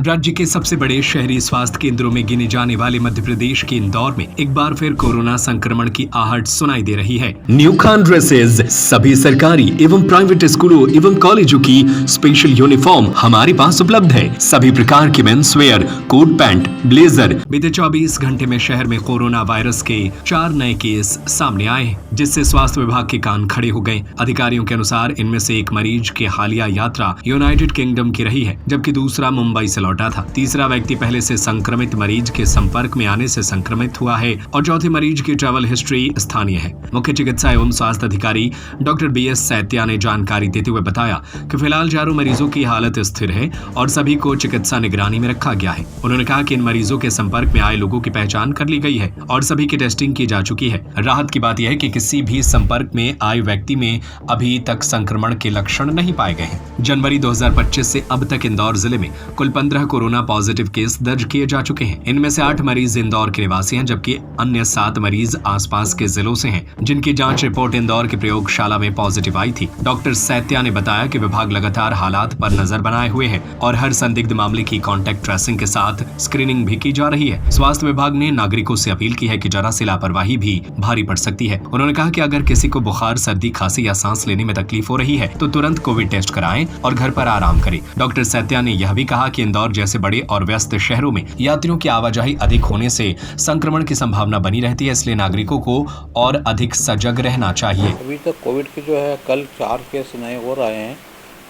राज्य के सबसे बड़े शहरी स्वास्थ्य केंद्रों में गिने जाने वाले मध्य प्रदेश के इंदौर में एक बार फिर कोरोना संक्रमण की आहट सुनाई दे रही है। न्यू खान ड्रेसेज सभी सरकारी एवं प्राइवेट स्कूलों एवं कॉलेजों की स्पेशल यूनिफॉर्म हमारे पास उपलब्ध है। सभी प्रकार के men's wear, coat pant, blazer. बीते 24 घंटे में शहर में कोरोना वायरस के 4 नए केस सामने आए, जिससे स्वास्थ्य विभाग के कान खड़े हो गए। अधिकारियों के अनुसार इनमें से एक मरीज की हालिया यात्रा यूनाइटेड किंगडम की रही है, जबकि दूसरा मुंबई से लौटा था। तीसरा व्यक्ति पहले से संक्रमित मरीज के संपर्क में आने से संक्रमित हुआ है और चौथे मरीज की ट्रैवल हिस्ट्री स्थानीय है। मुख्य चिकित्सा एवं स्वास्थ्य अधिकारी डॉक्टर BS सैतिया ने जानकारी देते हुए बताया कि फिलहाल चारों मरीजों की हालत स्थिर है और सभी को चिकित्सा निगरानी में रखा गया है। उन्होंने कहा कि इन मरीजों के संपर्क में आए लोगों की पहचान कर ली गई है और सभी की टेस्टिंग की जा चुकी है। राहत की बात यह है कि किसी भी संपर्क में आए व्यक्ति में अभी तक संक्रमण के लक्षण नहीं पाए गए हैं। जनवरी 2025 से अब तक इंदौर जिले में कुल 15 कोरोना पॉजिटिव केस दर्ज किए जा चुके हैं। इनमें से 8 मरीज इंदौर के निवासी हैं, जबकि अन्य 7 मरीज आसपास के जिलों से हैं, जिनकी जांच रिपोर्ट इंदौर की प्रयोगशाला में पॉजिटिव आई थी। डॉक्टर सैतिया ने बताया कि विभाग लगातार हालात पर नजर बनाए हुए है और हर संदिग्ध मामले की कॉन्टैक्ट ट्रेसिंग के साथ स्क्रीनिंग भी की जा रही है। स्वास्थ्य विभाग ने नागरिकों से अपील की है कि जरा सी लापरवाही भी भारी पड़ सकती है। उन्होंने कहा कि अगर किसी को बुखार, सर्दी, खांसी या सांस लेने में तकलीफ हो रही है तो तुरंत कोविड टेस्ट कराएं और घर पर आराम करें। डॉक्टर सैतिया ने यह भी कहा कि इंदौर जैसे बड़े और व्यस्त शहरों में यात्रियों की आवाजाही अधिक होने से संक्रमण की संभावना बनी रहती है, इसलिए नागरिकों को और अधिक सजग रहना चाहिए। अभी तक कोविड के जो है कल 4 केस नए हो रहे हैं,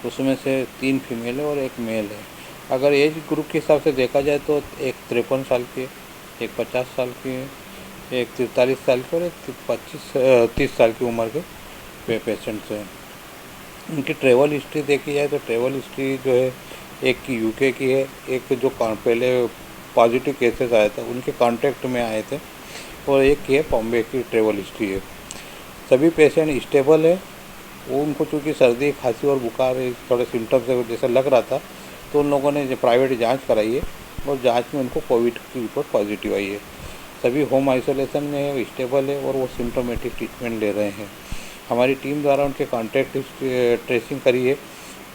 उसमें से 3 फीमेल है और 1 मेल है। अगर एज ग्रुप के हिसाब से देखा जाए तो एक 53 साल की है, एक 50 साल की है, एक 43 साल की और एक 30 साल की उम्र के पेशेंट्स हैं। उनकी ट्रैवल हिस्ट्री देखी जाए तो ट्रैवल हिस्ट्री जो है एक की UK की है, एक जो पहले पॉजिटिव केसेस आए थे उनके कांटेक्ट में आए थे और एक की है बॉम्बे की ट्रैवल हिस्ट्री है। सभी पेशेंट स्टेबल है। वो उनको चूँकि सर्दी, खांसी और बुखार थोड़े सिम्टम्स जैसा लग रहा था तो उन लोगों ने जो प्राइवेट जांच कराई है और जांच में उनको कोविड की रिपोर्ट पॉजिटिव आई है। सभी होम आइसोलेशन में है, स्टेबल है और वो सिम्टोमेटिक ट्रीटमेंट ले रहे हैं। हमारी टीम द्वारा उनके कॉन्टैक्ट ट्रेसिंग करी है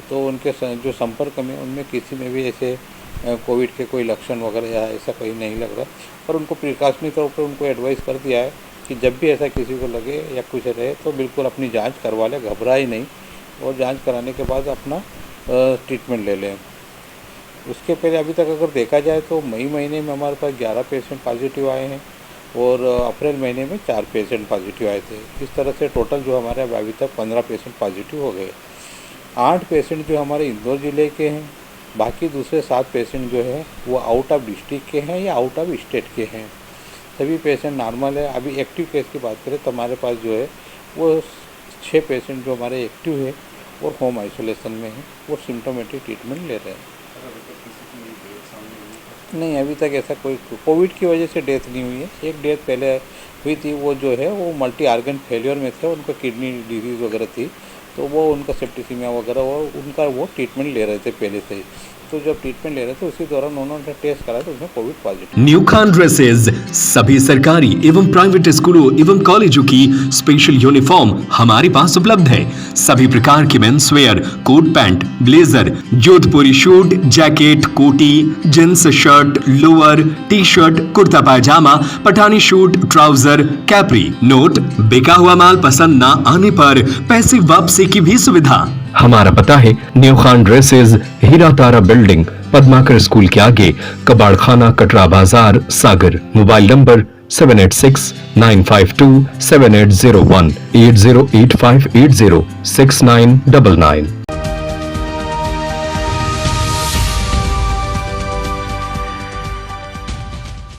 तो उनके जो संपर्क में उनमें किसी में भी ऐसे कोविड के कोई लक्षण वगैरह या ऐसा कहीं नहीं लग रहा और उनको प्रिकॉशनरी तौर पर उनको एडवाइस कर दिया है कि जब भी ऐसा किसी को लगे या कुछ रहे तो बिल्कुल अपनी जांच करवा लें, घबराए नहीं और जांच कराने के बाद अपना ट्रीटमेंट ले लें। उसके पहले अभी तक अगर देखा जाए तो मई महीने में हमारे पास 11 पेशेंट पॉजिटिव आए हैं और अप्रैल महीने में 4 पेशेंट पॉजिटिव आए थे। इस तरह से टोटल जो हमारे अभी तक 15 पेशेंट पॉजिटिव हो गए। 8 पेशेंट जो हमारे इंदौर ज़िले के हैं, बाकी दूसरे 7 पेशेंट जो है वो आउट ऑफ डिस्ट्रिक्ट के हैं या आउट ऑफ स्टेट के हैं। सभी पेशेंट नॉर्मल है। अभी एक्टिव केस की बात करें तो हमारे पास जो है वो 6 पेशेंट जो हमारे एक्टिव है और होम आइसोलेशन में है, वो सिम्टोमेटिक ट्रीटमेंट ले रहे हैं। नहीं, अभी तक ऐसा कोई कोविड की वजह से डेथ नहीं हुई है। एक डेथ पहले हुई थी, वो जो है वो मल्टी ऑर्गन फेलियर में थे, उनको किडनी डिजीज़ वगैरह थी तो वो उनका सेप्टिसीमिया वगैरह उनका वो ट्रीटमेंट ले रहे थे पहले से ही। तो जब ट्रीटमेंट ले रहे थे उसी दौरान उन्होंने टेस्ट कराया तो उसमें covid positive. New Khan dresses सभी सरकारी एवं प्राइवेट स्कूलों एवं कॉलेजों की स्पेशल यूनिफॉर्म हमारे पास उपलब्ध है। सभी प्रकार के men's wear, coat pant, blazer, Jodhpuri suit, jacket, कोटी, jeans shirt, lower, T-shirt, kurta pyjama, Pathani suit, trouser, capri. Note: बिका हुआ माल पसंद न आने पर पैसे वापसी की भी सुविधा। हमारा पता है न्यू खान ड्रेसेज, हीरा तारा बिल्डिंग, पद्माकर स्कूल के आगे, कबाड़ खाना, कटरा बाजार, सागर। Mobile number 7869527801 8085806999।